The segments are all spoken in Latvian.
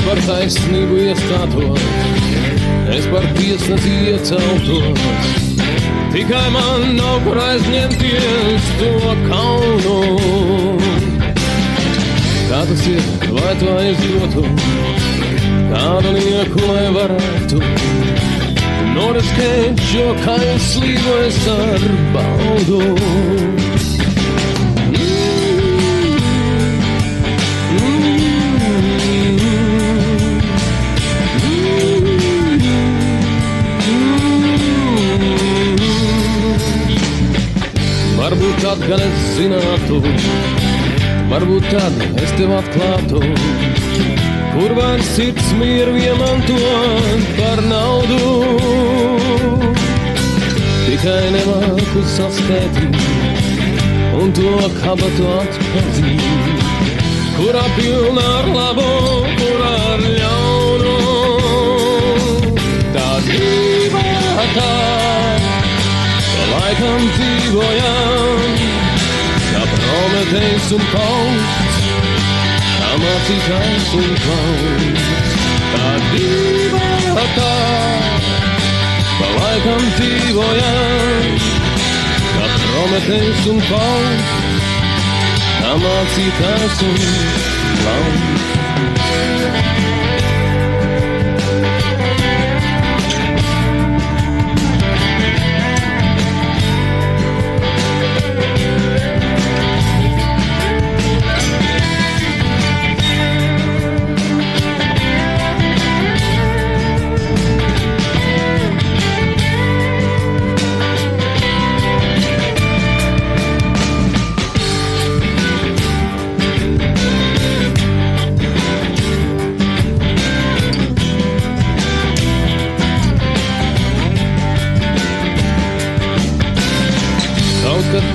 par taisnību iestātos, es par tiesnesi ieceltos. Tikai man nav kur aizņemties to kaunu. Kā tas ir, vai to aizdotu, kādu nieku, lai varētu noriskēt šo kaislību es ar baudu. Varbūt tad, kad es zinātu, varbūt tad es tev atklātu, kur vairs sirds mieru iemantot par naudu. Tikai nemāku saskaitīt un to kabatu atpazīt, kurā pilna ar labo, kurā ar ļaunu. Tā dzīvā tā, laikam dzīvojam, kā Prometejs un Pauls, kā mācītājs un klauns. Tā dzīvā tā, pa laikam dzīvojam, kā Prometejs un Pauls, kā mācītājs un klauns.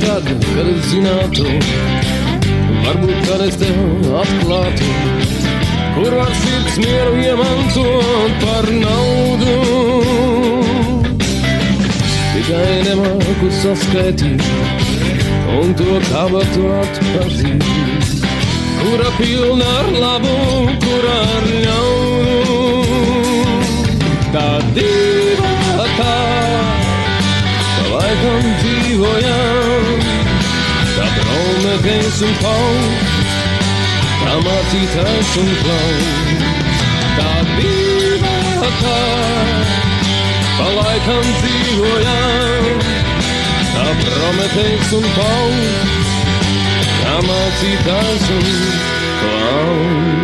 Tad, kad es zinātu, varbūt tad es tev atklātu, kur var sirds mieru iemantot par naudu. Tikai nemāku saskaitīt un to kabatu atpazīt, kura pilna ar labu, kura ar ļaunu. Tā diva tā, pa laikam dzīvojam, kā Prometejs un Pauls, kā mācītājs un klauns. Tā diva tā, pa laikam dzīvojam, kā Prometejs un Pauls, kā mācītājs un klauns.